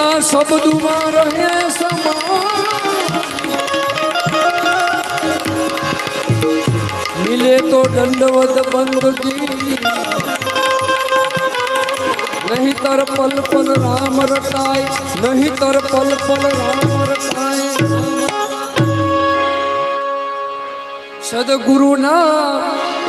એના શબ્દમાં રહે સમા મિલે તો દંડવત બંદગી નહીં તર પલ પલ રામ રટાય નહીં તર પલ પલ રામ રટાય સદગુરુના